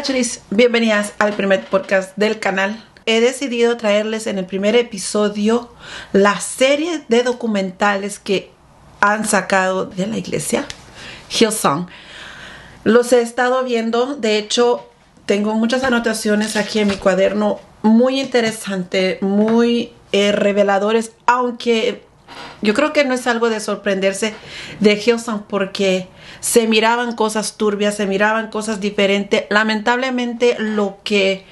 Chelis, bienvenidas al primer podcast del canal. He decidido traerles en el primer episodio la serie de documentales que han sacado de la iglesia, Hillsong. Los he estado viendo, de hecho tengo muchas anotaciones aquí en mi cuaderno, muy interesante, muy reveladores, aunque yo creo que no es algo de sorprenderse de Hillsong porque se miraban cosas turbias, se miraban cosas diferentes. Lamentablemente lo que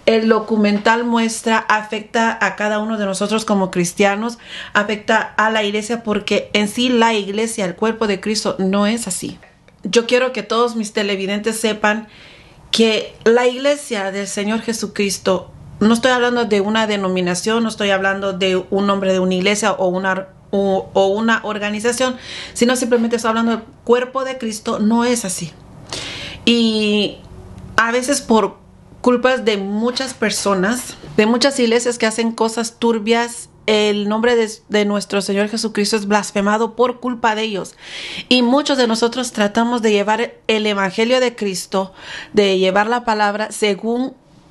el documental muestra afecta a cada uno de nosotros como cristianos, afecta a la iglesia porque en sí la iglesia, el cuerpo de Cristo, no es así. Yo quiero que todos mis televidentes sepan que la iglesia del Señor Jesucristo, no estoy hablando de una denominación, no estoy hablando de un nombre de una iglesia o una organización, sino simplemente estoy hablando del cuerpo de Cristo. No es así. Y a veces por culpas de muchas personas, de muchas iglesias que hacen cosas turbias, el nombre de nuestro Señor Jesucristo es blasfemado por culpa de ellos. Y muchos de nosotros tratamos de llevar el evangelio de Cristo, de llevar la palabra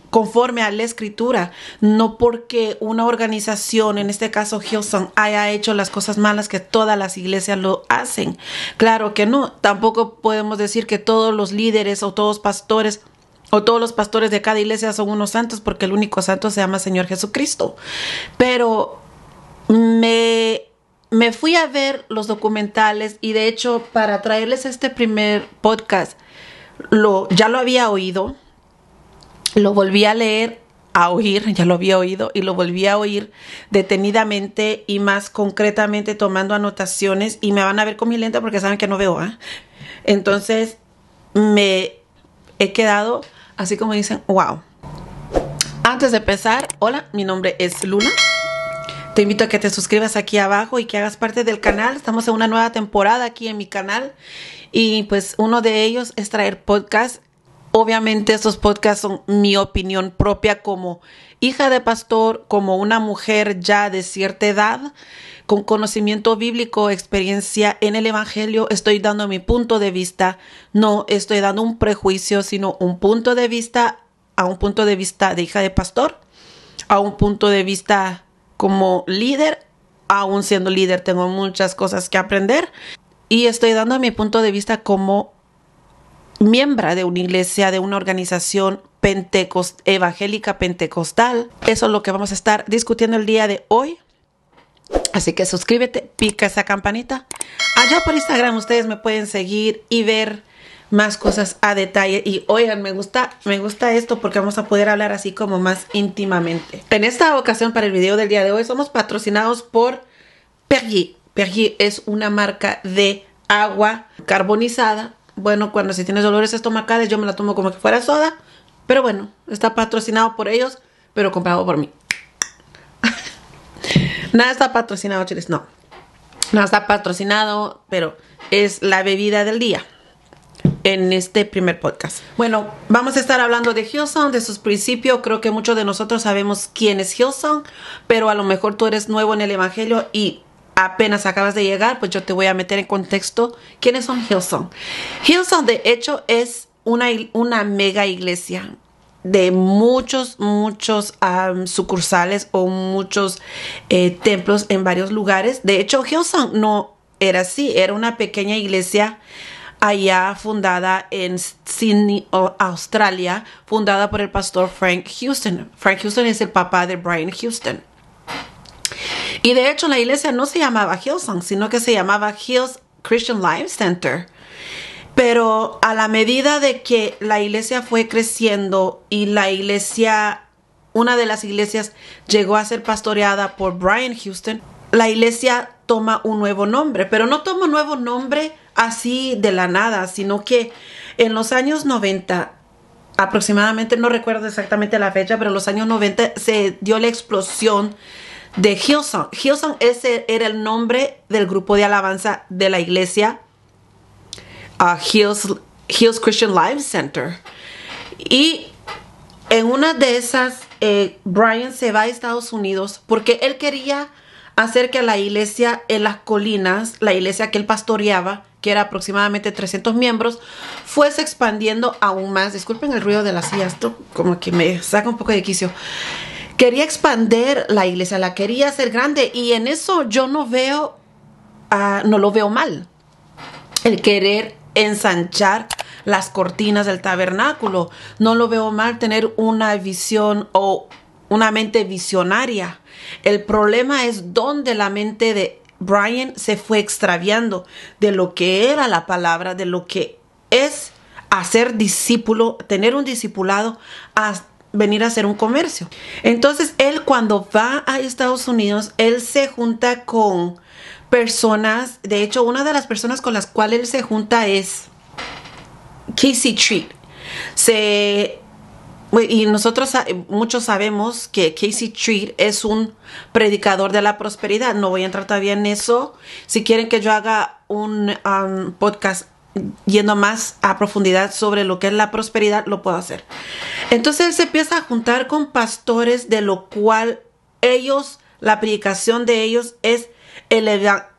conforme a la escritura, no porque una organización, en este caso Hillsong, haya hecho las cosas malas que todas las iglesias lo hacen. Claro que no. Tampoco podemos decir que todos los líderes o todos los pastores de cada iglesia son unos santos, porque el único santo se llama Señor Jesucristo. Pero me fui a ver los documentales y de hecho para traerles este primer podcast ya lo había oído. Lo volví a leer, a oír, ya lo había oído y lo volví a oír detenidamente y más concretamente tomando anotaciones, y me van a ver con mi lente porque saben que no veo, ¿eh? Entonces me he quedado así como dicen, wow. Antes de empezar, hola, mi nombre es Luna. Te invito a que te suscribas aquí abajo y que hagas parte del canal. Estamos en una nueva temporada aquí en mi canal y pues uno de ellos es traer podcasts. Obviamente estos podcasts son mi opinión propia como hija de pastor, como una mujer ya de cierta edad, con conocimiento bíblico, experiencia en el evangelio. Estoy dando mi punto de vista, no estoy dando un prejuicio, sino un punto de vista, a un punto de vista de hija de pastor, a un punto de vista como líder. Aún siendo líder tengo muchas cosas que aprender y estoy dando mi punto de vista como miembro de una iglesia, de una organización evangélica pentecostal. Eso es lo que vamos a estar discutiendo el día de hoy. Así que suscríbete, pica esa campanita. Allá por Instagram ustedes me pueden seguir y ver más cosas a detalle. Y oigan, me gusta esto porque vamos a poder hablar así como más íntimamente. En esta ocasión, para el video del día de hoy, somos patrocinados por Perrier. Perrier es una marca de agua carbonizada. Bueno, cuando si tienes dolores estomacales, yo me la tomo como que fuera soda. Pero bueno, está patrocinado por ellos, pero comprado por mí. Nada está patrocinado, chiles, no. Nada está patrocinado, pero es la bebida del día en este primer podcast. Bueno, vamos a estar hablando de Hillsong, de sus principios. Creo que muchos de nosotros sabemos quién es Hillsong, pero a lo mejor tú eres nuevo en el evangelio y apenas acabas de llegar, pues yo te voy a meter en contexto quiénes son Hillsong. Hillsong, de hecho, es una mega iglesia de muchos sucursales o muchos templos en varios lugares. De hecho, Hillsong no era así, era una pequeña iglesia allá fundada en Sydney, Australia, fundada por el pastor Frank Houston. Frank Houston es el papá de Brian Houston. Y de hecho la iglesia no se llamaba Hillsong, sino que se llamaba Hills Christian Life Center. Pero a la medida de que la iglesia fue creciendo y una de las iglesias llegó a ser pastoreada por Brian Houston, la iglesia toma un nuevo nombre. Pero no toma un nuevo nombre así de la nada, sino que en los años 90, aproximadamente, no recuerdo exactamente la fecha, pero en los años 90 se dio la explosión de Hillsong. Hillsong era el nombre del grupo de alabanza de la iglesia, Hills Christian Life Center. Y en una de esas, Brian se va a Estados Unidos porque él quería hacer que la iglesia en las colinas, la iglesia que él pastoreaba, que era aproximadamente 300 miembros, fuese expandiendo aún más. Disculpen el ruido de la silla, esto como que me saca un poco de quicio. Quería expandir la iglesia, la quería hacer grande, y en eso yo no lo veo mal. El querer ensanchar las cortinas del tabernáculo, no lo veo mal tener una visión o una mente visionaria. El problema es donde la mente de Brian se fue extraviando de lo que era la palabra, de lo que es hacer discípulo, tener un discipulado, a venir a hacer un comercio. Entonces él, cuando va a Estados Unidos, él se junta con personas. De hecho, una de las personas con las cuales él se junta es Casey Treat. Y nosotros muchos sabemos que Casey Treat es un predicador de la prosperidad. No voy a entrar todavía en eso. Si quieren que yo haga un podcast yendo más a profundidad sobre lo que es la prosperidad, lo puedo hacer. Entonces él se empieza a juntar con pastores, de lo cual la predicación de ellos es el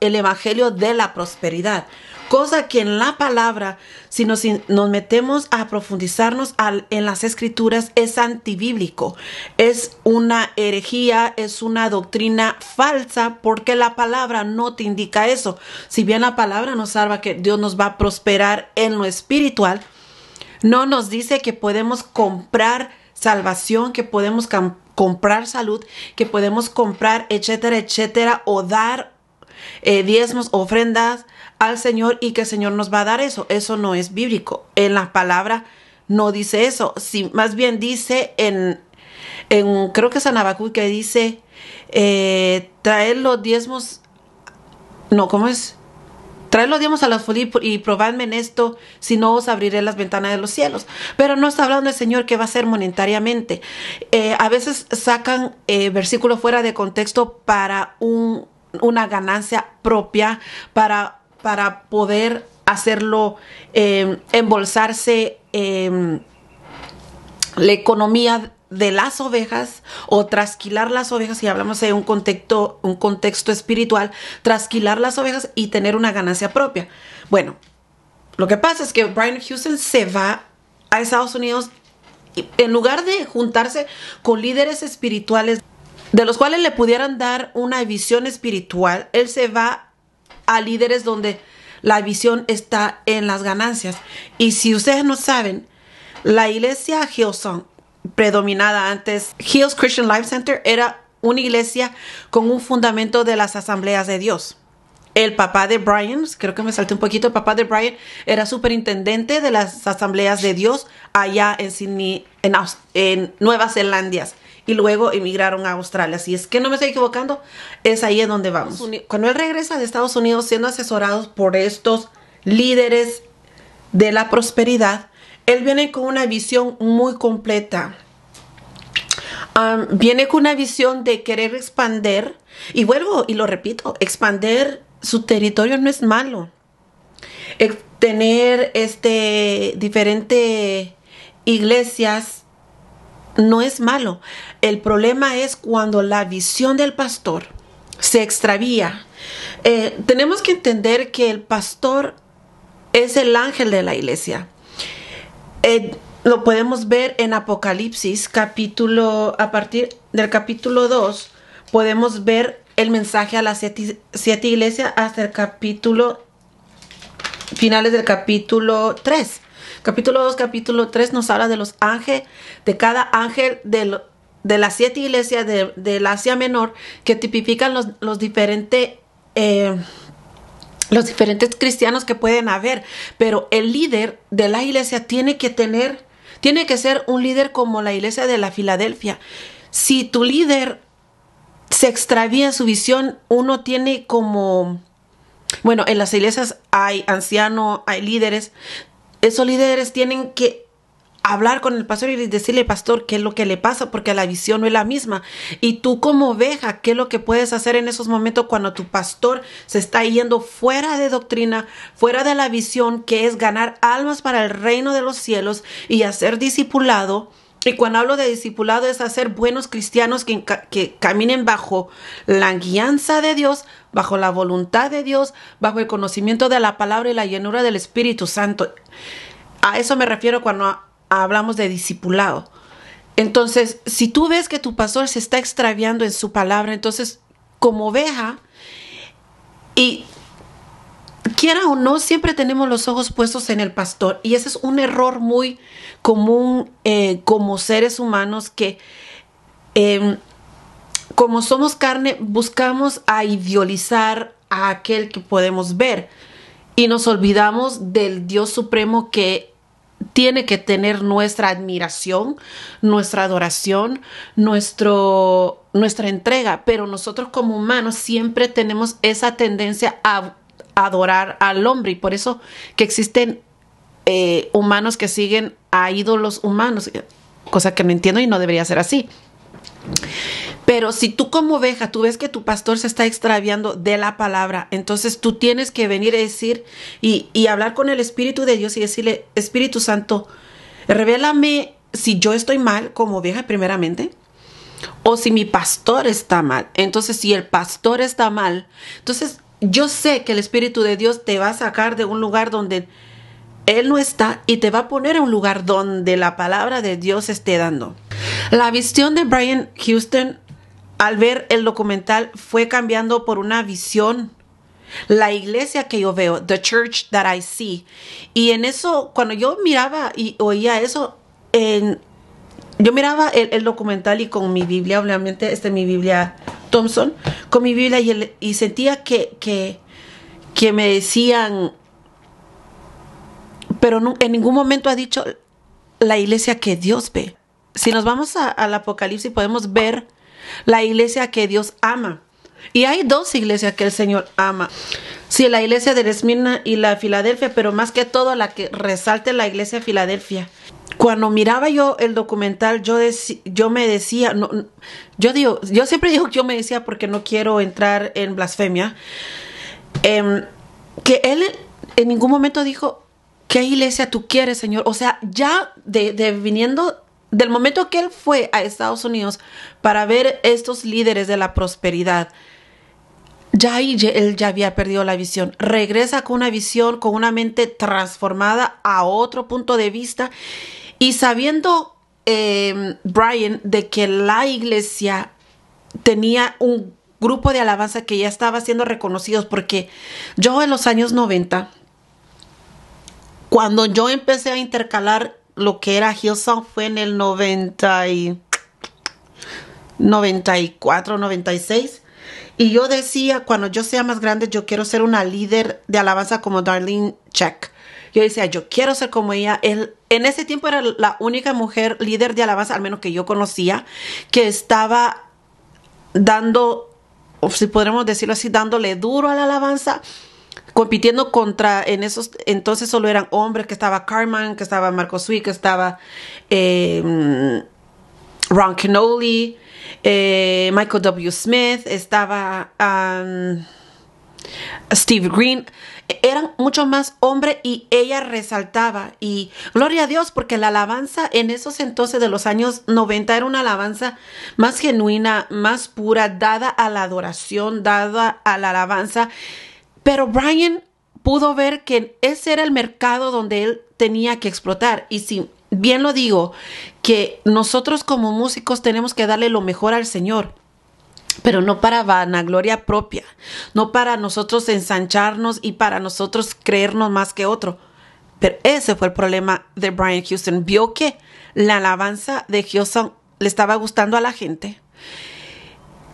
evangelio de la prosperidad. Cosa que en la palabra, si nos metemos a profundizarnos en las escrituras, es antibíblico. Es una herejía, es una doctrina falsa, porque la palabra no te indica eso. Si bien la palabra nos salva, que Dios nos va a prosperar en lo espiritual, no nos dice que podemos comprar salvación, que podemos comprar salud, que podemos comprar etcétera, etcétera, o dar diezmos, ofrendas al Señor, y que el Señor nos va a dar eso. Eso no es bíblico. En la palabra no dice eso. Sí, más bien dice creo que es en Habacuc, que dice traer los diezmos. No, ¿cómo es? Traed los diezmos a las folias y probadme en esto, si no os abriré las ventanas de los cielos. Pero no está hablando el Señor que va a ser monetariamente. A veces sacan versículos fuera de contexto para una ganancia propia, para poder hacerlo, embolsarse la economía de las ovejas, o trasquilar las ovejas, si hablamos de un contexto espiritual, trasquilar las ovejas y tener una ganancia propia. Bueno, lo que pasa es que Brian Houston se va a Estados Unidos, y en lugar de juntarse con líderes espirituales de los cuales le pudieran dar una visión espiritual, él se va a líderes donde la visión está en las ganancias. Y si ustedes no saben, la iglesia Hillsong, predominada antes, Hills Christian Life Center, era una iglesia con un fundamento de las asambleas de Dios. El papá de Brian, creo que me salté un poquito, el papá de Brian era superintendente de las asambleas de Dios allá en Sydney, en Nueva Zelanda, y luego emigraron a Australia. Si es que no me estoy equivocando, es ahí en donde vamos. Cuando él regresa de Estados Unidos, siendo asesorados por estos líderes de la prosperidad, él viene con una visión muy completa. Viene con una visión de querer expandir, y vuelvo y lo repito, expandir su territorio no es malo. Tener diferentes iglesias no es malo. El problema es cuando la visión del pastor se extravía. Tenemos que entender que el pastor es el ángel de la iglesia. Lo podemos ver en Apocalipsis, a partir del capítulo 2, podemos ver el mensaje a las siete iglesias hasta el finales del capítulo 3. Capítulo 2, capítulo 3 nos habla de los ángeles, de cada ángel de las 7 iglesias del Asia Menor, que tipifican los diferentes cristianos que pueden haber. Pero el líder de la iglesia tiene que ser un líder como la iglesia de la Filadelfia. Si tu líder se extravía en su visión, uno tiene bueno, en las iglesias hay ancianos, hay líderes. Esos líderes tienen que hablar con el pastor y decirle, pastor, qué es lo que le pasa, porque la visión no es la misma. Y tú como oveja, ¿qué es lo que puedes hacer en esos momentos cuando tu pastor se está yendo fuera de doctrina, fuera de la visión, que es ganar almas para el reino de los cielos y hacer discipulado Y cuando hablo de discipulado es hacer buenos cristianos que caminen bajo la guianza de Dios, bajo la voluntad de Dios, bajo el conocimiento de la palabra y la llenura del Espíritu Santo. A eso me refiero cuando hablamos de discipulado. Entonces, si tú ves que tu pastor se está extraviando en su palabra, entonces, como oveja, y quiera o no, siempre tenemos los ojos puestos en el pastor. Y ese es un error muy común como seres humanos que, como somos carne, buscamos a idealizar a aquel que podemos ver. Y nos olvidamos del Dios supremo que tiene que tener nuestra admiración, nuestra adoración, nuestra entrega. Pero nosotros como humanos siempre tenemos esa tendencia a adorar al hombre. Y por eso que existen humanos que siguen a ídolos humanos, cosa que no entiendo y no debería ser así. Pero si tú como oveja, tú ves que tu pastor se está extraviando de la palabra, entonces tú tienes que venir a decir y hablar con el Espíritu de Dios y decirle: Espíritu Santo, revélame si yo estoy mal como oveja primeramente, o si mi pastor está mal. Entonces, si el pastor está mal, entonces yo sé que el Espíritu de Dios te va a sacar de un lugar donde Él no está y te va a poner en un lugar donde la palabra de Dios esté dando. La visión de Brian Houston al ver el documental fue cambiando por una visión. La iglesia que yo veo, the church that I see. Y en eso, cuando yo miraba y oía eso, yo miraba el documental y con mi Biblia, obviamente, mi Biblia Thompson, con mi Biblia y sentía que me decían, pero no, en ningún momento ha dicho la iglesia que Dios ve. Si nos vamos al Apocalipsis, podemos ver la iglesia que Dios ama. Y hay dos iglesias que el Señor ama. Sí, la iglesia de Esmirna y la Filadelfia, pero más que todo la que resalte la iglesia de Filadelfia. Cuando miraba yo el documental, yo me decía, no, yo siempre digo que yo me decía porque no quiero entrar en blasfemia, que él en ningún momento dijo: ¿qué iglesia tú quieres, Señor? O sea, ya viniendo del momento que él fue a Estados Unidos para ver estos líderes de la prosperidad, él ya había perdido la visión. Regresa con una visión, con una mente transformada a otro punto de vista. Y sabiendo Brian de que la iglesia tenía un grupo de alabanza que ya estaba siendo reconocidos, porque yo en los años 90, cuando yo empecé a intercalar lo que era Hillsong, fue en el 94, 96. Y yo decía, cuando yo sea más grande, yo quiero ser una líder de alabanza como Darlene Zschech. Yo decía, yo quiero ser como ella. En ese tiempo era la única mujer líder de alabanza, al menos que yo conocía, que estaba dando, o si podremos decirlo así, dándole duro a la alabanza, compitiendo contra, en esos entonces solo eran hombres, que estaba Carman, que estaba Marco Sweet, que estaba Ron Kenoly, Michael W. Smith, estaba Steve Green. Eran mucho más hombres y ella resaltaba. Y gloria a Dios, porque la alabanza en esos entonces de los años 90 era una alabanza más genuina, más pura, dada a la adoración, dada a la alabanza. Pero Brian pudo ver que ese era el mercado donde él tenía que explotar. Y si bien lo digo, que nosotros como músicos tenemos que darle lo mejor al Señor, pero no para vanagloria propia, no para nosotros ensancharnos y para nosotros creernos más que otro. Pero ese fue el problema de Brian Houston. Vio que la alabanza de Houston le estaba gustando a la gente.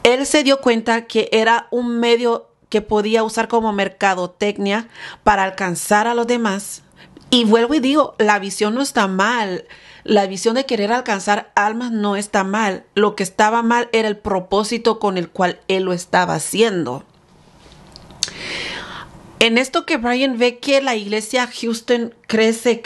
Él se dio cuenta que era un medio que podía usar como mercadotecnia para alcanzar a los demás. Y vuelvo y digo, la visión no está mal. La visión de querer alcanzar almas no está mal. Lo que estaba mal era el propósito con el cual él lo estaba haciendo. En esto que Brian ve que la iglesia Houston crece,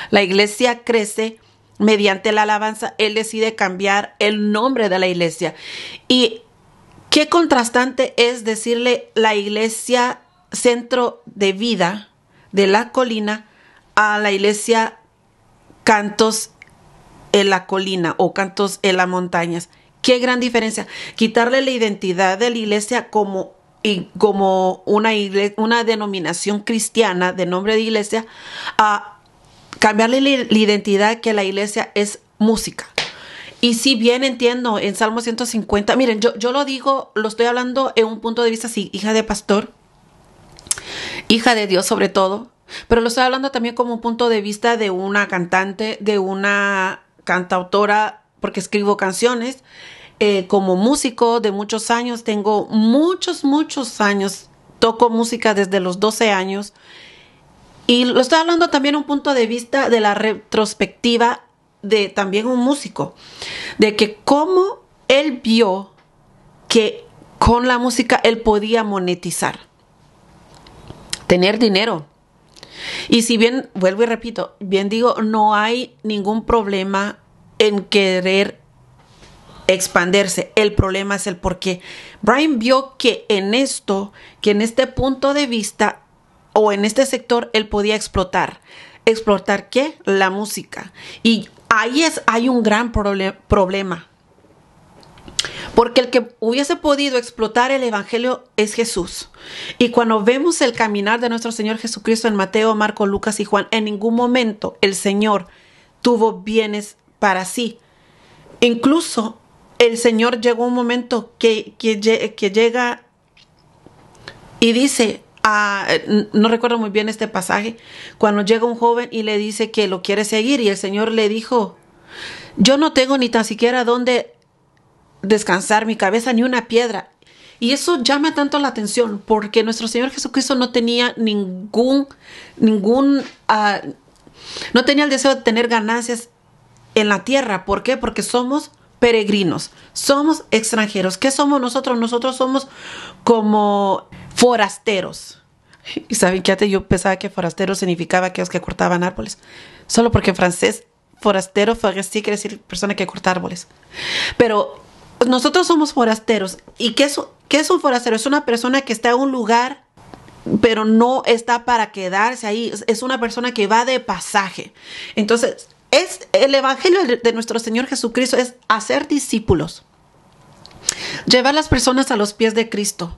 la iglesia crece mediante la alabanza, él decide cambiar el nombre de la iglesia. Y qué contrastante es decirle la iglesia Centro de Vida de la Colina a la iglesia cantos en la colina o cantos en las montañas. Qué gran diferencia. Quitarle la identidad de la iglesia como una denominación cristiana de nombre de iglesia, a cambiarle la identidad que la iglesia es música. Y si bien entiendo en Salmo 150, miren, yo lo digo, lo estoy hablando en un punto de vista, sí, hija de pastor, hija de Dios sobre todo, pero lo estoy hablando también como un punto de vista de una cantante, de una cantautora, porque escribo canciones, como músico de muchos años, tengo muchos años, toco música desde los 12 años, y lo estoy hablando también un punto de vista de la retrospectiva de también un músico, de que cómo él vio que con la música él podía monetizar, tener dinero. Y si bien, vuelvo y repito, bien digo, no hay ningún problema en querer expandirse. El problema es el por qué. Brian vio que en este punto de vista o en este sector él podía explotar. ¿Explotar qué? La música. Y hay un gran problema. Porque el que hubiese podido explotar el evangelio es Jesús. Y cuando vemos el caminar de nuestro Señor Jesucristo en Mateo, Marcos, Lucas y Juan, en ningún momento el Señor tuvo bienes para sí. Incluso el Señor llegó un momento que llega y dice, no recuerdo muy bien este pasaje, cuando llega un joven y le dice que lo quiere seguir, y el Señor le dijo, yo no tengo ni tan siquiera dónde descansar mi cabeza, ni una piedra. Y eso llama tanto la atención, porque nuestro Señor Jesucristo no tenía no tenía el deseo de tener ganancias en la tierra. ¿Por qué? Porque somos peregrinos, somos extranjeros. ¿Qué somos nosotros? Nosotros somos como forasteros. Y saben que antes yo pensaba que forastero significaba aquellos que cortaban árboles, solo porque en francés forastero, forestier, quiere decir persona que corta árboles. Pero nosotros somos forasteros. ¿Y qué es un forastero? Es una persona que está en un lugar, pero no está para quedarse ahí. Es una persona que va de pasaje. Entonces, el evangelio de nuestro Señor Jesucristo es hacer discípulos, llevar las personas a los pies de Cristo,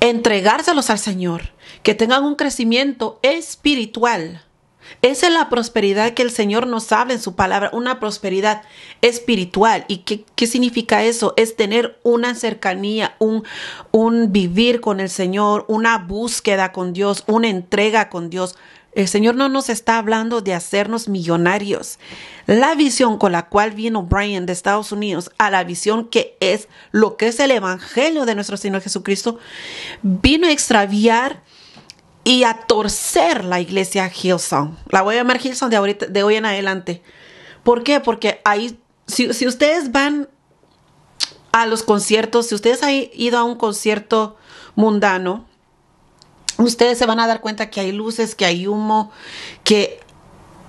entregárselos al Señor, que tengan un crecimiento espiritual. Esa es la prosperidad que el Señor nos habla en su palabra, una prosperidad espiritual. ¿Y qué significa eso? Es tener una cercanía, un vivir con el Señor, una búsqueda con Dios, una entrega con Dios. El Señor no nos está hablando de hacernos millonarios. La visión con la cual vino Brian de Estados Unidos a la visión que es lo que es el evangelio de nuestro Señor Jesucristo, vino a extraviar y a torcer la iglesia Hillsong. La voy a llamar Hillsong de hoy en adelante. ¿Por qué? Porque ahí, si ustedes van a los conciertos, si ustedes han ido a un concierto mundano, ustedes se van a dar cuenta que hay luces, que hay humo, que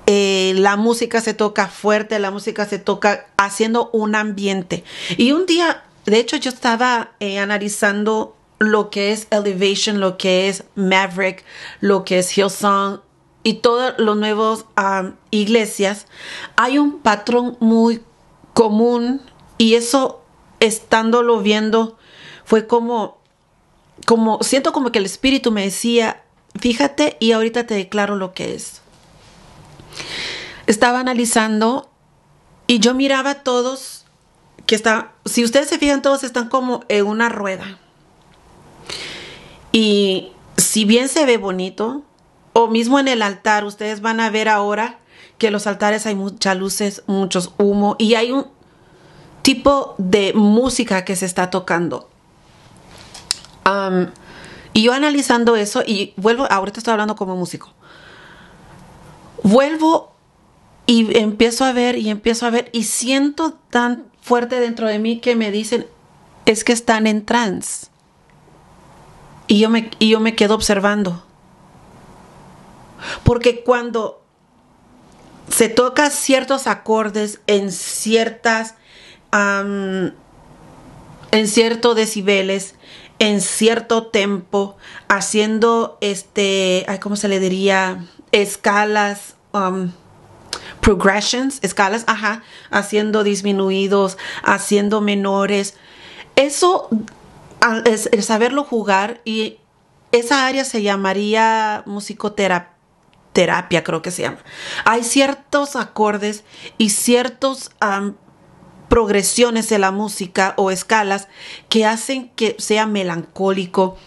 la música se toca fuerte, la música se toca haciendo un ambiente. Y un día, de hecho, yo estaba analizando lo que es Elevation, lo que es Maverick, lo que es Hillsong y todos los nuevos iglesias. Hay un patrón muy común, y eso, estándolo viendo, fue como siento como que el Espíritu me decía, fíjate y ahorita te declaro lo que es. Estaba analizando y yo miraba a todos si ustedes se fijan, todos están como en una rueda. Y si bien se ve bonito, o mismo en el altar, ustedes van a ver ahora que en los altares hay muchas luces, muchos humo, y hay un tipo de música que se está tocando. Y yo analizando eso, y ahorita estoy hablando como músico, vuelvo y empiezo a ver, y siento tan fuerte dentro de mí que me dicen, es que están en trance. Y yo me quedo observando. Porque cuando se tocan ciertos acordes en ciertos decibeles, en cierto tempo, haciendo ¿cómo se le diría? Escalas, progressions, escalas, haciendo disminuidos, haciendo menores. Eso es el saberlo jugar, y esa área se llamaría musicoterapia, creo que se llama. Hay ciertos acordes y ciertos progresiones en la música o escalas que hacen que sea melancólico,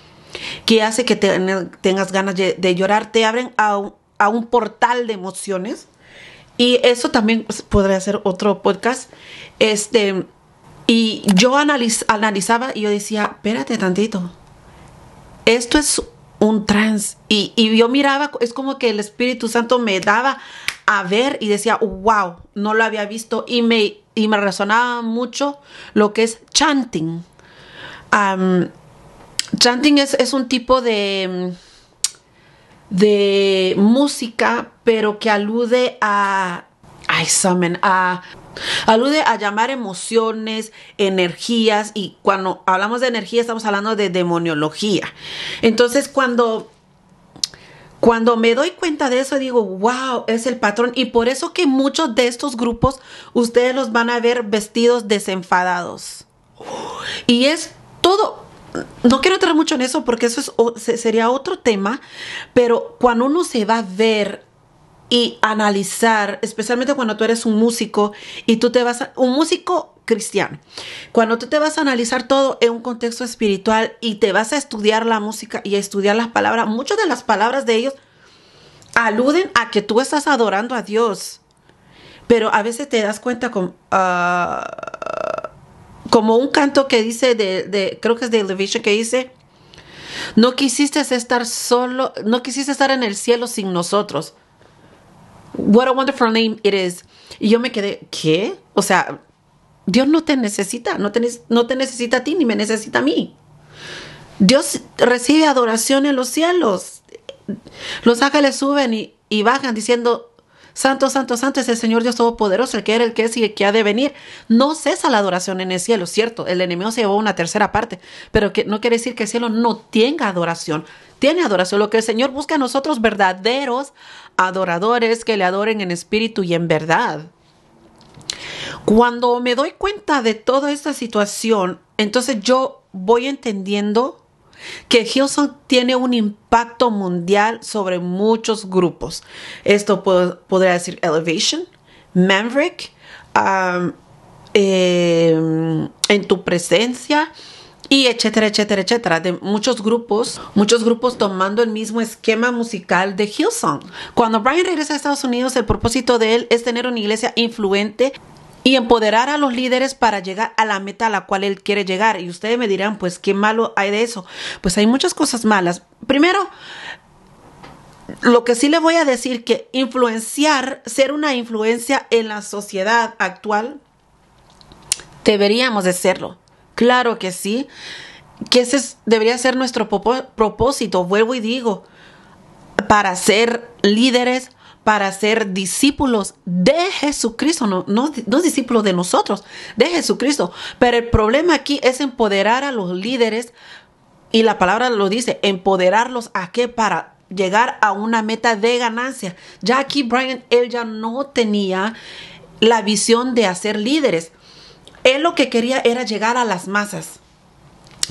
que hace que tengas ganas de llorar, te abren a un portal de emociones. Y eso también podría ser otro podcast. Y yo analizaba y yo decía, espérate tantito, esto es un trance. Y yo miraba, es como que el Espíritu Santo me daba a ver y decía, wow, no lo había visto. Y me resonaba mucho lo que es chanting. Chanting es un tipo de música, pero que alude alude a llamar emociones, energías, y cuando hablamos de energía estamos hablando de demoniología. Entonces cuando me doy cuenta de eso, digo, wow, es el patrón. Y por eso que muchos de estos grupos ustedes los van a ver vestidos desenfadados, y es todo. No quiero entrar mucho en eso porque eso sería otro tema, pero cuando uno se va a ver y analizar, especialmente cuando tú eres un músico y un músico cristiano, cuando tú te vas a analizar todo en un contexto espiritual y te vas a estudiar la música y a estudiar las palabras, muchas de las palabras de ellos aluden a que tú estás adorando a Dios, pero a veces te das cuenta como un canto que dice creo que es de Elevation, que dice, no quisiste estar en el cielo sin nosotros. What a wonderful name it is. Y yo me quedé, ¿qué? O sea, Dios no te necesita, no te necesita a ti, ni me necesita a mí. Dios recibe adoración en los cielos. Los ángeles suben y bajan diciendo, santo, santo, santo es el Señor Dios Todopoderoso, el que era, el que es y el que ha de venir. No cesa la adoración en el cielo, cierto. El enemigo se llevó una tercera parte, pero que no quiere decir que el cielo no tenga adoración. Tiene adoración. Lo que el Señor busca a nosotros, verdaderos adoradores que le adoren en espíritu y en verdad. Cuando me doy cuenta de toda esta situación, entonces yo voy entendiendo que Hillsong tiene un impacto mundial sobre muchos grupos. Esto podría decir Elevation, Maverick, En tu presencia, y etcétera, etcétera, etcétera, de muchos grupos tomando el mismo esquema musical de Hillsong. Cuando Brian regresa a Estados Unidos, el propósito de él es tener una iglesia influente y empoderar a los líderes para llegar a la meta a la cual él quiere llegar. Y ustedes me dirán, pues, ¿qué malo hay de eso? Pues hay muchas cosas malas. Primero, lo que sí le voy a decir, que ser una influencia en la sociedad actual, deberíamos de serlo. Claro que sí, que ese debería ser nuestro propósito, vuelvo y digo, para ser líderes, para ser discípulos de Jesucristo, no discípulos de nosotros, de Jesucristo. Pero el problema aquí es empoderar a los líderes, y la palabra lo dice, empoderarlos ¿a qué? Para llegar a una meta de ganancia. Ya aquí Brian, él ya no tenía la visión de hacer líderes. Él lo que quería era llegar a las masas.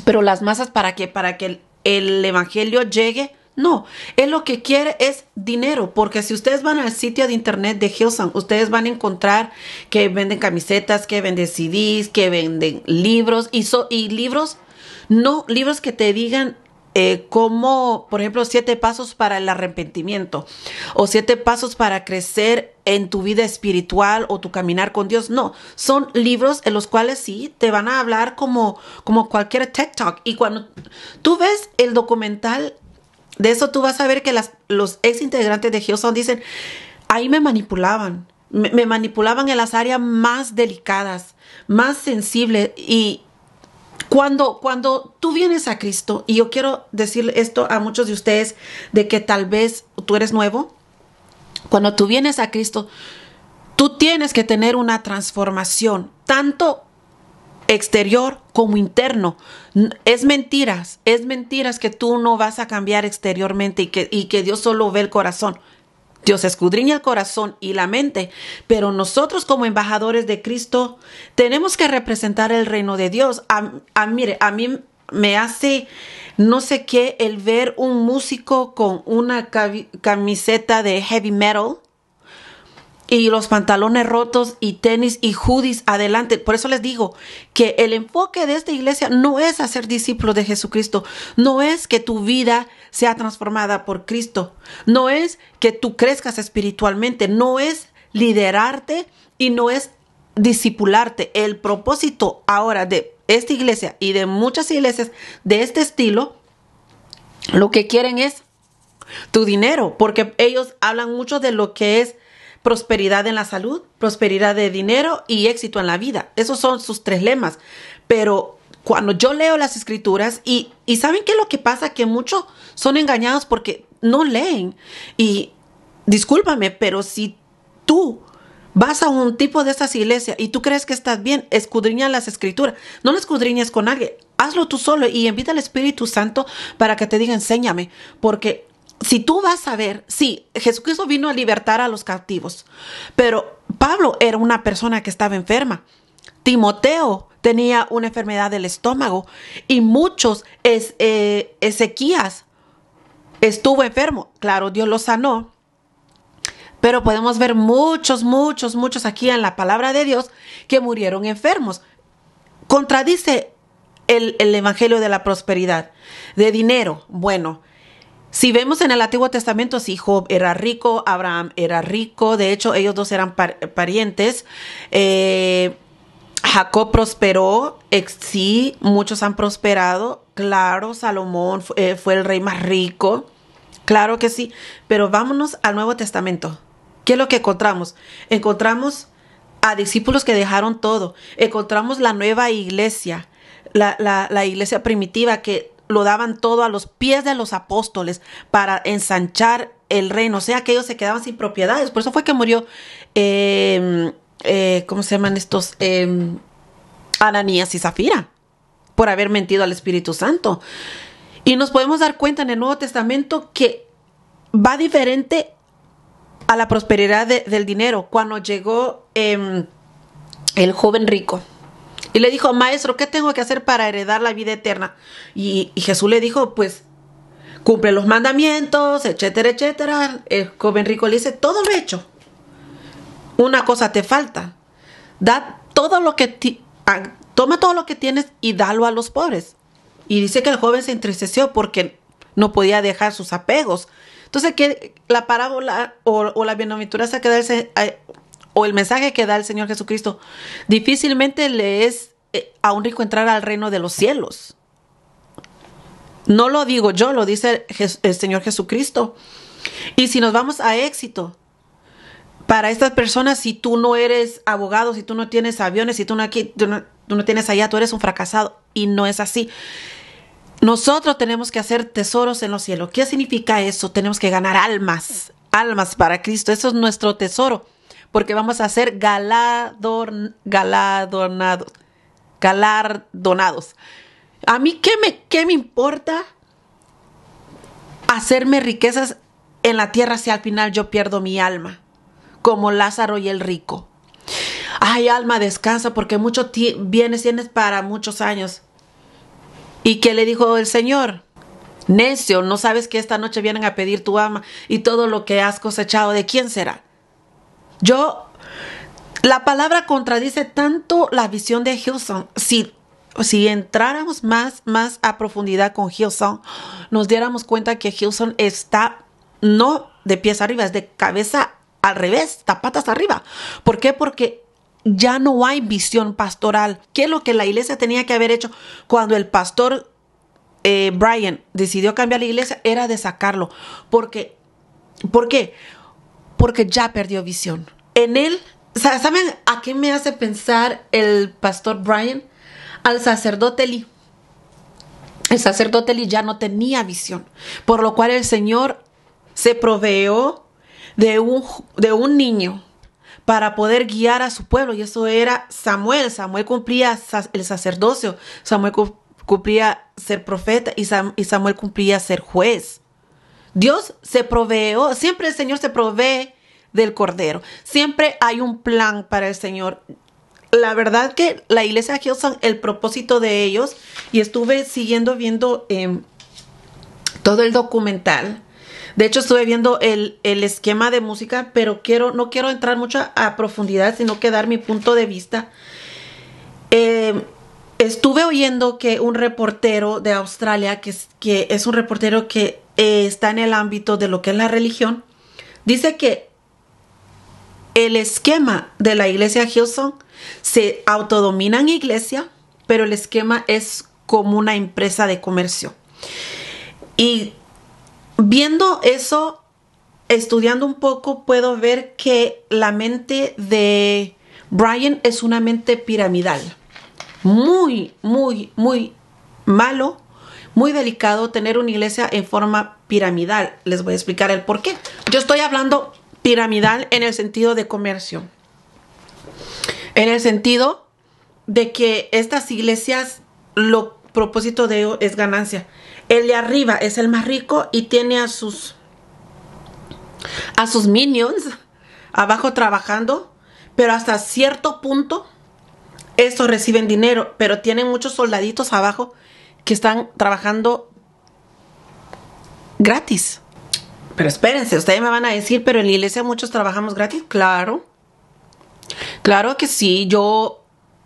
Pero las masas, ¿para qué? Para que el evangelio llegue. No, él lo que quiere es dinero, porque si ustedes van al sitio de internet de Hillsong, ustedes van a encontrar que venden camisetas, que venden CDs, que venden libros, y libros, no libros que te digan como, por ejemplo, 7 pasos para el arrepentimiento o 7 pasos para crecer en tu vida espiritual o tu caminar con Dios. No, son libros en los cuales sí te van a hablar como cualquier TED Talk. Y cuando tú ves el documental de eso, tú vas a ver que los ex integrantes de Hillsong dicen, ahí me manipulaban. Me manipulaban en las áreas más delicadas, más sensibles. Y cuando tú vienes a Cristo, y yo quiero decir esto a muchos de ustedes, de que tal vez tú eres nuevo, cuando tú vienes a Cristo, tú tienes que tener una transformación, tanto exterior como interno. Es mentiras que tú no vas a cambiar exteriormente y que Dios solo ve el corazón. Dios escudriña el corazón y la mente, pero nosotros como embajadores de Cristo tenemos que representar el reino de Dios. Mire, a mí me hace no sé qué el ver un músico con una camiseta de heavy metal y los pantalones rotos y tenis y hoodies adelante. Por eso les digo que el enfoque de esta iglesia no es hacer discípulos de Jesucristo, no es que tu vida sea transformada por Cristo, no es que tú crezcas espiritualmente, no es liderarte y no es discipularte. El propósito ahora de esta iglesia y de muchas iglesias de este estilo, lo que quieren es tu dinero, porque ellos hablan mucho de lo que es prosperidad en la salud, prosperidad de dinero y éxito en la vida. Esos son sus 3 lemas. Pero cuando yo leo las escrituras y ¿saben qué es lo que pasa? Que muchos son engañados porque no leen. Y discúlpame, pero si tú vas a un tipo de estas iglesias y tú crees que estás bien, escudriña las escrituras. No las escudriñes con alguien. Hazlo tú solo y invita al Espíritu Santo para que te diga, enséñame. Porque si tú vas a ver, sí, Jesucristo vino a libertar a los cautivos, pero Pablo era una persona que estaba enferma. Timoteo tenía una enfermedad del estómago y Ezequías estuvo enfermo. Claro, Dios lo sanó, pero podemos ver muchos aquí en la palabra de Dios que murieron enfermos. Contradice el evangelio de la prosperidad, de dinero. Bueno, si vemos en el Antiguo Testamento, sí, Job era rico, Abraham era rico, de hecho ellos dos eran parientes. Jacob prosperó, sí, muchos han prosperado, claro, Salomón fue el rey más rico, claro que sí, pero vámonos al Nuevo Testamento. ¿Qué es lo que encontramos? Encontramos a discípulos que dejaron todo, encontramos la nueva iglesia, la iglesia primitiva que lo daban todo a los pies de los apóstoles para ensanchar el reino. O sea, que ellos se quedaban sin propiedades. Por eso fue que murió, ¿cómo se llaman estos? Ananías y Zafira, por haber mentido al Espíritu Santo. Y nos podemos dar cuenta en el Nuevo Testamento que va diferente a la prosperidad del dinero. Cuando llegó el joven rico y le dijo, maestro, ¿qué tengo que hacer para heredar la vida eterna? Y Jesús le dijo, pues, cumple los mandamientos, etcétera, etcétera. El joven rico le dice, todo lo he hecho. Una cosa te falta. Toma todo lo que tienes y dalo a los pobres. Y dice que el joven se entristeció porque no podía dejar sus apegos. Entonces, que la parábola o la bienaventuranza que da o el mensaje que da el Señor Jesucristo, difícilmente le es a un rico entrar al reino de los cielos. No lo digo yo, lo dice el Señor Jesucristo. Y si nos vamos a éxito, para estas personas, si tú no eres abogado, si tú no tienes aviones, si tú no tienes allá, tú eres un fracasado. Y no es así. Nosotros tenemos que hacer tesoros en los cielos. ¿Qué significa eso? Tenemos que ganar almas para Cristo. Eso es nuestro tesoro. Porque vamos a ser galardonados. A mí, ¿qué me importa hacerme riquezas en la tierra si al final yo pierdo mi alma? Como Lázaro y el rico. Ay, alma, descansa porque mucho bienes tienes para muchos años. ¿Y qué le dijo el Señor? Necio, ¿no sabes que esta noche vienen a pedir tu alma y todo lo que has cosechado, de quién será? La palabra contradice tanto la visión de Hillsong. Si entráramos más a profundidad con Hillsong, nos diéramos cuenta que Hillsong está no de pies arriba, es de cabeza al revés, está patas arriba. ¿Por qué? Porque ya no hay visión pastoral. ¿Qué es lo que la iglesia tenía que haber hecho cuando el pastor Brian decidió cambiar la iglesia? Era de sacarlo. ¿Por qué? Porque ya perdió visión. En él, ¿saben a qué me hace pensar el pastor Brian? Al sacerdote Lee. El sacerdote Lee ya no tenía visión, por lo cual el Señor se proveó de un niño para poder guiar a su pueblo, y eso era Samuel. Samuel cumplía el sacerdocio, Samuel cumplía ser profeta y Samuel cumplía ser juez. Dios se proveó, siempre el Señor se provee del Cordero. Siempre hay un plan para el Señor. La verdad que la iglesia Hillsong, el propósito de ellos, y estuve viendo todo el documental. De hecho, estuve viendo el esquema de música, pero no quiero entrar mucho a profundidad, sino que dar mi punto de vista. Estuve oyendo que un reportero de Australia, que es un reportero que está en el ámbito de lo que es la religión, dice que el esquema de la iglesia Hillsong se autodominan iglesia, pero el esquema es como una empresa de comercio. Y viendo eso, estudiando un poco, puedo ver que la mente de Brian es una mente piramidal. Muy, muy, muy malo, muy delicado tener una iglesia en forma piramidal. Les voy a explicar el por qué. Yo estoy hablando piramidal en el sentido de comercio. En el sentido de que estas iglesias, lo propósito de ellos es ganancia. El de arriba es el más rico y tiene a sus minions abajo trabajando, pero hasta cierto punto estos reciben dinero, pero tienen muchos soldaditos abajo que están trabajando gratis. Pero espérense, ustedes me van a decir, pero en la iglesia muchos trabajamos gratis. Claro, claro que sí.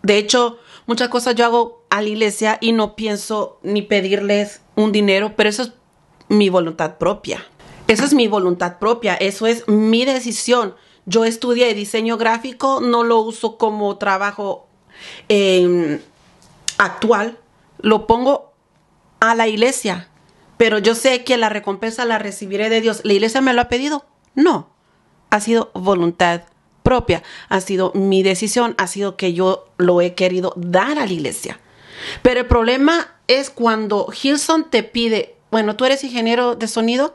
De hecho, muchas cosas yo hago a la iglesia y no pienso ni pedirles un dinero, pero eso es mi voluntad propia. Eso es mi voluntad propia, eso es mi decisión. Yo estudié diseño gráfico, no lo uso como trabajo actual, lo pongo a la iglesia, pero yo sé que la recompensa la recibiré de Dios. ¿La iglesia me lo ha pedido? No, ha sido voluntad propia, ha sido mi decisión, ha sido que yo lo he querido dar a la iglesia. Pero el problema es cuando Hillsong te pide, bueno, tú eres ingeniero de sonido,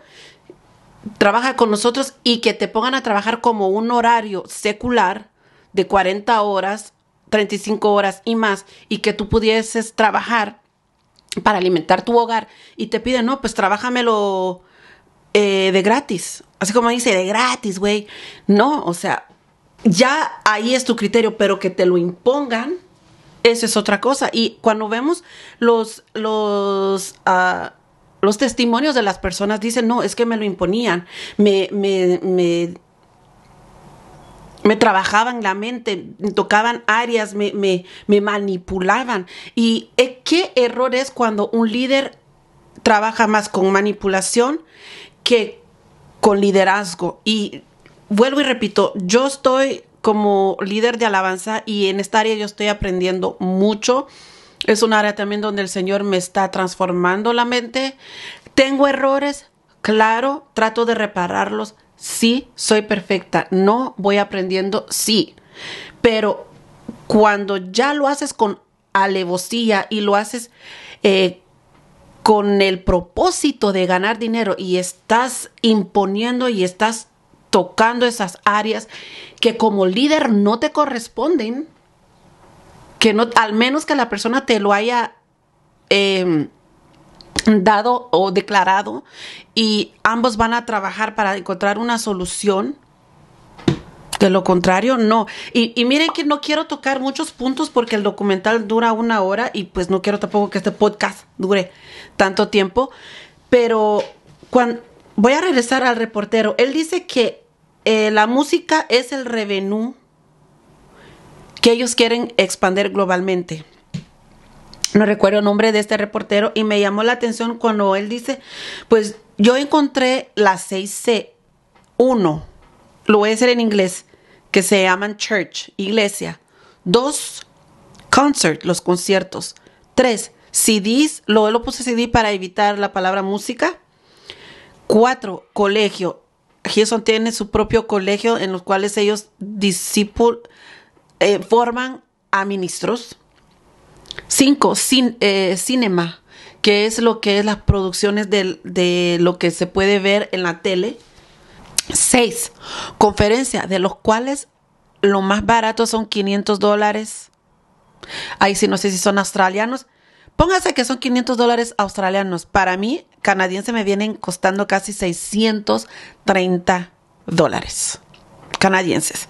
trabaja con nosotros, y que te pongan a trabajar como un horario secular de 40 horas, 35 horas y más, y que tú pudieses trabajar para alimentar tu hogar, y te piden, no, pues trabájamelo de gratis. Así como dice, de gratis, güey. No, o sea, ya ahí es tu criterio, pero que te lo impongan, eso es otra cosa. Y cuando vemos los testimonios de las personas, dicen, no, es que me lo imponían, me trabajaban la mente, tocaban áreas, me manipulaban. Y qué error es cuando un líder trabaja más con manipulación que con liderazgo. Y vuelvo y repito, yo estoy como líder de alabanza y en esta área yo estoy aprendiendo mucho. Es un área también donde el Señor me está transformando la mente. ¿Tengo errores? Claro, trato de repararlos. Sí, soy perfecta. No, voy aprendiendo. Sí. Pero cuando ya lo haces con alevosía y lo haces con el propósito de ganar dinero y estás imponiendo y estás tocando esas áreas que como líder no te corresponden, que no, al menos que la persona te lo haya dado o declarado, y ambos van a trabajar para encontrar una solución. De lo contrario, no. Y miren que no quiero tocar muchos puntos porque el documental dura 1 hora y pues no quiero tampoco que este podcast dure tanto tiempo. Pero voy a regresar al reportero. Él dice que la música es el revenue que ellos quieren expandir globalmente. No recuerdo el nombre de este reportero y me llamó la atención cuando él dice, pues yo encontré las 6C. 1, lo voy a decir en inglés, que se llaman church, iglesia. 2, concert, los conciertos. 3, CDs, lo puse CD para evitar la palabra música. 4, colegio. Hillsong tiene su propio colegio en los cuales ellos forman a ministros. 5, cinema, que es las producciones de lo que se puede ver en la tele. 6, conferencia, de los cuales lo más barato son $500. Ahí sí no sé si son australianos. Póngase que son $500 australianos. Para mí, canadienses me vienen costando casi $630 canadienses.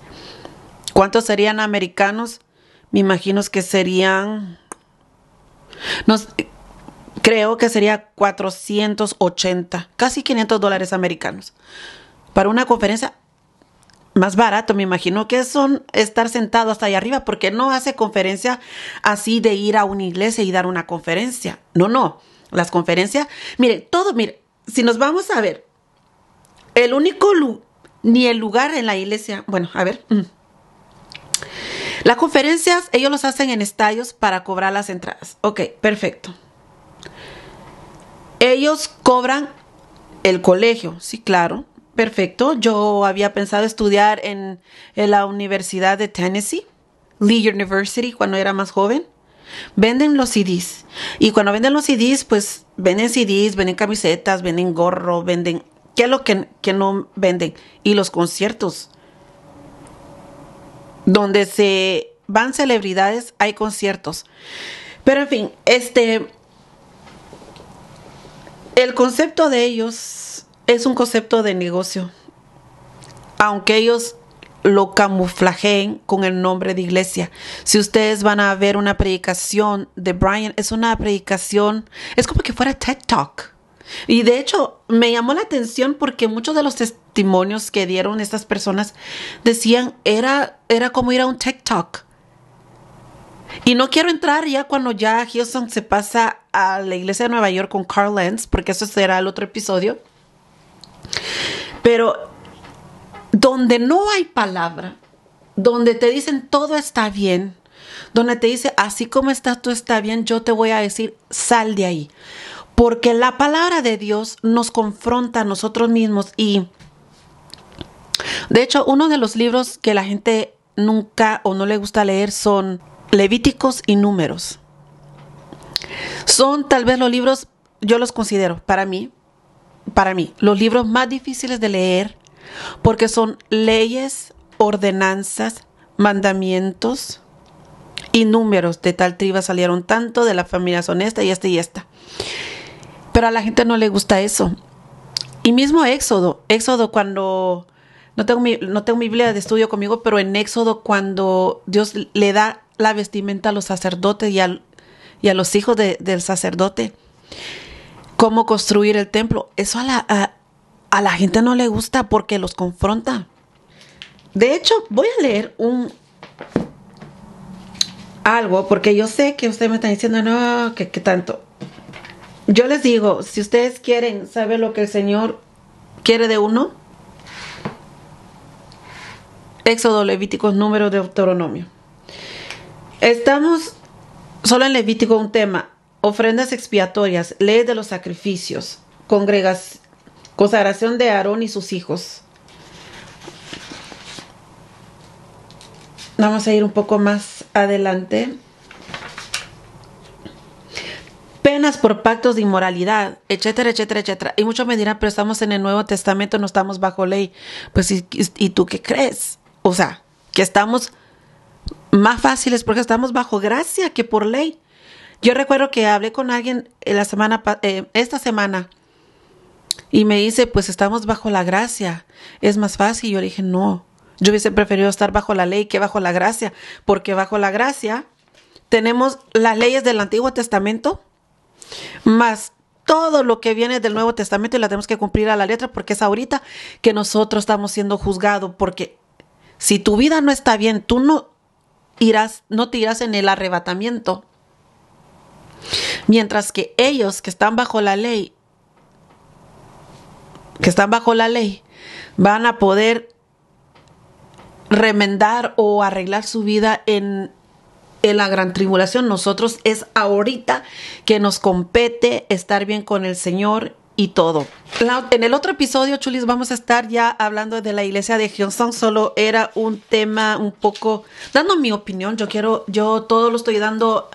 ¿Cuántos serían americanos? Me imagino que serían, no, creo que sería 480, casi $500 americanos. Para una conferencia más barato, me imagino que son estar sentado hasta allá arriba, porque no hace conferencia así de ir a una iglesia y dar una conferencia. No. Las conferencias, mire, si nos vamos a ver, el único ni el lugar en la iglesia, bueno, a ver. Las conferencias, ellos los hacen en estadios para cobrar las entradas. Ok, perfecto. Ellos cobran el colegio, sí, claro. Perfecto. Yo había pensado estudiar en la Universidad de Tennessee, Lee University, cuando era más joven. Venden los CDs. Y cuando venden los CDs, pues venden CDs, venden camisetas, venden gorro, venden... ¿Qué es lo que no venden? Y los conciertos. Donde se van celebridades, hay conciertos. Pero en fin, el concepto de ellos es un concepto de negocio. Aunque ellos lo camuflajeen con el nombre de iglesia. Si ustedes van a ver una predicación de Brian, es una predicación, es como que fuera TED Talk. Y de hecho, me llamó la atención porque muchos de los testimonios que dieron estas personas decían, era como ir a un TED Talk. Y no quiero entrar ya cuando ya Hillsong se pasa a la iglesia de Nueva York con Carl Lentz, porque eso será el otro episodio. Pero donde no hay palabra, donde te dicen todo está bien, donde te dice así como estás tú está bien, yo te voy a decir sal de ahí. Porque la palabra de Dios nos confronta a nosotros mismos. Y de hecho, uno de los libros que la gente nunca o no le gusta leer son Levíticos y Números. Son tal vez los libros, yo los considero para mí, los libros más difíciles de leer, porque son leyes, ordenanzas, mandamientos y números. De tal tribu salieron tanto, de la familia son esta y esta y esta. Pero a la gente no le gusta eso. Y mismo Éxodo cuando, no tengo mi Biblia de estudio conmigo, pero en Éxodo cuando Dios le da la vestimenta a los sacerdotes y a los hijos del sacerdote, cómo construir el templo, eso a la gente no le gusta porque los confronta. De hecho, voy a leer algo, porque yo sé que ustedes me están diciendo, no, que tanto. Yo les digo, si ustedes quieren saber lo que el Señor quiere de uno, Éxodo, Levíticos, Números, Deuteronomio. Estamos solo en Levítico, un tema, ofrendas expiatorias, leyes de los sacrificios, consagración de Aarón y sus hijos. Vamos a ir un poco más adelante. Penas por pactos de inmoralidad, etcétera, etcétera, etcétera. Y muchos me dirán, pero estamos en el Nuevo Testamento, no estamos bajo ley. Pues, ¿y tú qué crees? O sea, que estamos más fáciles porque estamos bajo gracia que por ley. Yo recuerdo que hablé con alguien esta semana y me dice, pues estamos bajo la gracia, es más fácil. Yo le dije, no, yo hubiese preferido estar bajo la ley que bajo la gracia, porque bajo la gracia tenemos las leyes del Antiguo Testamento, más todo lo que viene del Nuevo Testamento, y la tenemos que cumplir a la letra, porque es ahorita que nosotros estamos siendo juzgados. Porque si tu vida no está bien, tú no te irás en el arrebatamiento. Mientras que ellos que están bajo la ley, van a poder remendar o arreglar su vida en la gran tribulación. Nosotros es ahorita que nos compete estar bien con el Señor y todo. En el otro episodio, chulis, vamos a estar ya hablando de la iglesia de Hillsong. Solo era un tema un poco, dando mi opinión. Yo todo lo estoy dando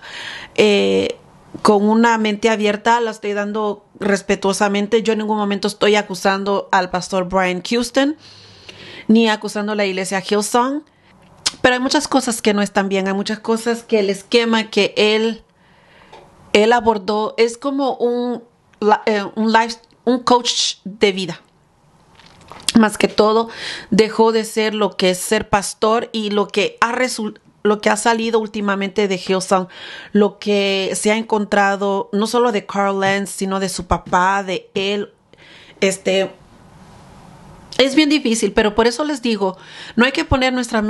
con una mente abierta, la estoy dando respetuosamente. Yo en ningún momento estoy acusando al pastor Brian Houston, ni acusando a la iglesia Hillsong. Pero hay muchas cosas que no están bien, hay muchas cosas que el esquema que él abordó es como un coach de vida. Más que todo, dejó de ser lo que es ser pastor y lo que ha salido últimamente de Hillsong, lo que se ha encontrado no solo de Carl Lentz, sino de su papá, de él. Es bien difícil, pero por eso les digo, no hay que poner nuestra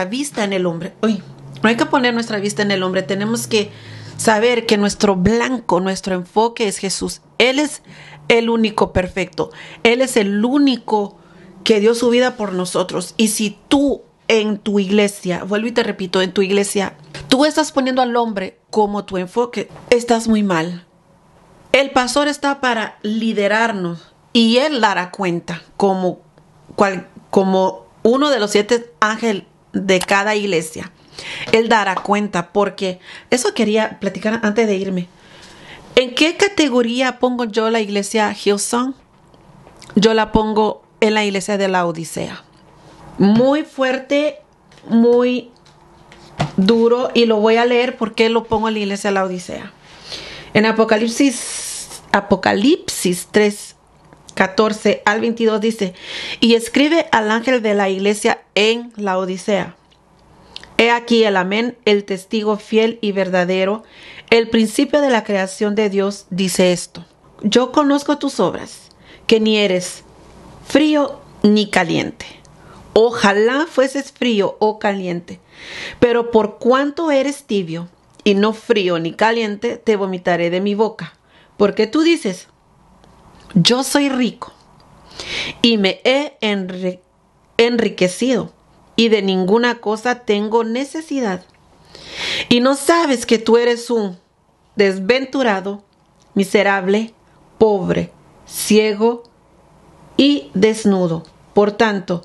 vista en el hombre. No hay que poner nuestra vista en el hombre. Tenemos que saber que nuestro blanco, nuestro enfoque es Jesús. Él es el único perfecto. Él es el único que dio su vida por nosotros. Y si tú en tu iglesia, vuelvo y te repito, en tu iglesia, tú estás poniendo al hombre como tu enfoque, estás muy mal. El pastor está para liderarnos y él dará cuenta como uno de los 7 ángeles de cada iglesia. Él dará cuenta, porque eso quería platicar antes de irme. ¿En qué categoría pongo yo la iglesia Hillsong? Yo la pongo en la iglesia de la Odisea. Muy fuerte, muy duro, y lo voy a leer porque lo pongo en la iglesia de la Odisea. En Apocalipsis 3, 14 al 22 dice: y escribe al ángel de la iglesia en la Odisea. He aquí el amén, el testigo fiel y verdadero, el principio de la creación de Dios, dice esto: yo conozco tus obras, que ni eres frío ni caliente. Ojalá fueses frío o caliente, pero por cuanto eres tibio y no frío ni caliente, te vomitaré de mi boca. Porque tú dices: yo soy rico y me he enriquecido, y de ninguna cosa tengo necesidad. Y no sabes que tú eres un desventurado, miserable, pobre, ciego y desnudo. Por tanto,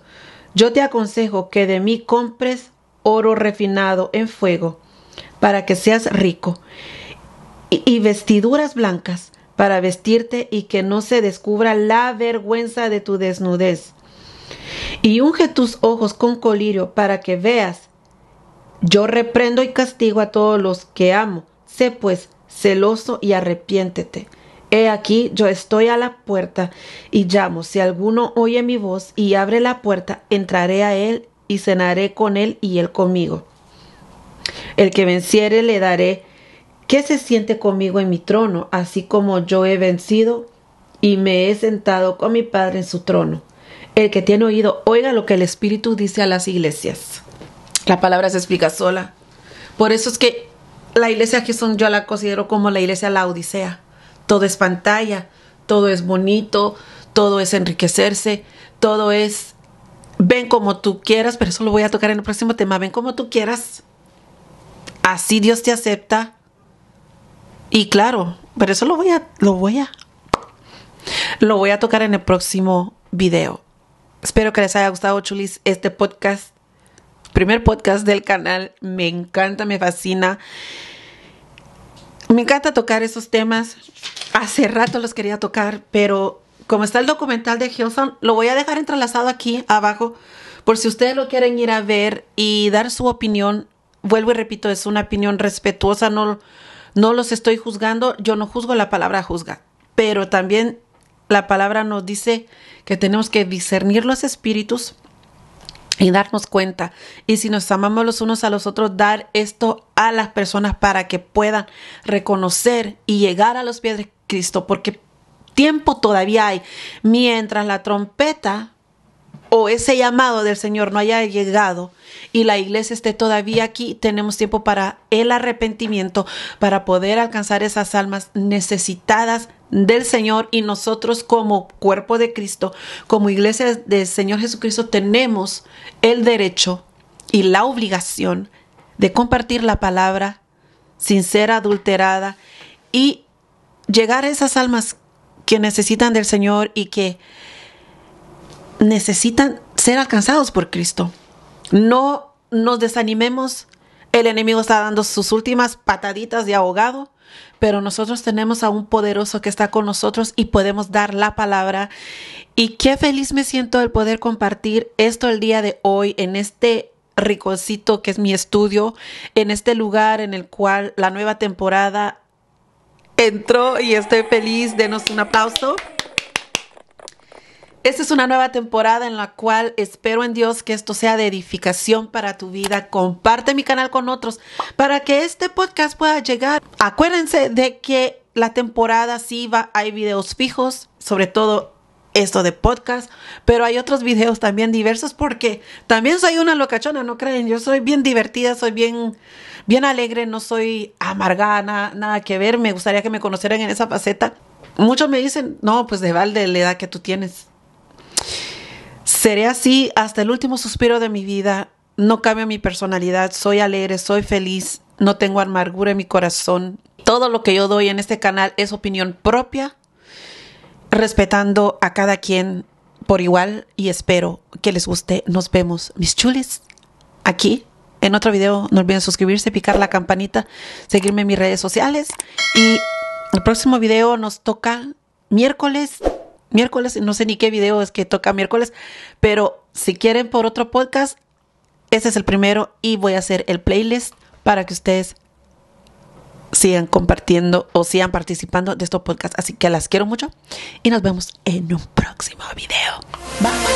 yo te aconsejo que de mí compres oro refinado en fuego, para que seas rico, y vestiduras blancas para vestirte, y que no se descubra la vergüenza de tu desnudez. Y unge tus ojos con colirio para que veas. Yo reprendo y castigo a todos los que amo. Sé pues celoso y arrepiéntete. He aquí, yo estoy a la puerta y llamo. Si alguno oye mi voz y abre la puerta, entraré a él y cenaré con él y él conmigo. El que venciere le daré que se siente conmigo en mi trono, así como yo he vencido y me he sentado con mi Padre en su trono. El que tiene oído, oiga lo que el Espíritu dice a las iglesias. La palabra se explica sola. Por eso es que la iglesia que yo la considero como la iglesia de la Odisea. Todo es pantalla, todo es bonito, todo es enriquecerse, todo es ven como tú quieras, pero eso lo voy a tocar en el próximo tema. Ven como tú quieras. Así Dios te acepta. Y claro, pero eso lo voy a tocar en el próximo video. Espero que les haya gustado, chulis, este podcast. Primer podcast del canal. Me encanta, me fascina. Me encanta tocar esos temas. Hace rato los quería tocar, pero como está el documental de Hillsong, lo voy a dejar entrelazado aquí abajo por si ustedes lo quieren ir a ver y dar su opinión. Vuelvo y repito, es una opinión respetuosa. No los estoy juzgando. Yo no juzgo, la palabra juzga. Pero también la palabra nos dice que tenemos que discernir los espíritus y darnos cuenta. Y si nos amamos los unos a los otros, dar esto a las personas para que puedan reconocer y llegar a los pies de Cristo. Porque tiempo todavía hay. Mientras la trompeta o ese llamado del Señor no haya llegado y la iglesia esté todavía aquí, tenemos tiempo para el arrepentimiento, para poder alcanzar esas almas necesitadas del Señor. Y nosotros como cuerpo de Cristo, como iglesia del Señor Jesucristo, tenemos el derecho y la obligación de compartir la palabra sin ser adulterada y llegar a esas almas que necesitan del Señor y que necesitan ser alcanzados por Cristo. No nos desanimemos. El enemigo está dando sus últimas pataditas de ahogado, pero nosotros tenemos a un poderoso que está con nosotros y podemos dar la palabra. Y qué feliz me siento el poder compartir esto el día de hoy en este rinconcito que es mi estudio, en este lugar en el cual la nueva temporada entró y estoy feliz. Denos un aplauso. Esta es una nueva temporada en la cual espero en Dios que esto sea de edificación para tu vida. Comparte mi canal con otros para que este podcast pueda llegar. Acuérdense de que la temporada sí va, hay videos fijos, sobre todo esto de podcast, pero hay otros videos también diversos porque también soy una locachona, no creen. Yo soy bien divertida, soy bien alegre, no soy amargada, nada que ver. Me gustaría que me conocieran en esa faceta. Muchos me dicen, no, pues de balde la edad que tú tienes. Seré así hasta el último suspiro de mi vida. No cambio mi personalidad. Soy alegre, soy feliz. No tengo amargura en mi corazón. Todo lo que yo doy en este canal es opinión propia, respetando a cada quien por igual, y espero que les guste. Nos vemos, mis chulis, aquí en otro video. No olviden suscribirse, picar la campanita, seguirme en mis redes sociales. Y el próximo video nos toca miércoles, no sé ni qué video es que toca miércoles, pero si quieren por otro podcast, ese es el primero y voy a hacer el playlist para que ustedes sigan compartiendo o sigan participando de estos podcasts. Así que las quiero mucho y nos vemos en un próximo video. Bye.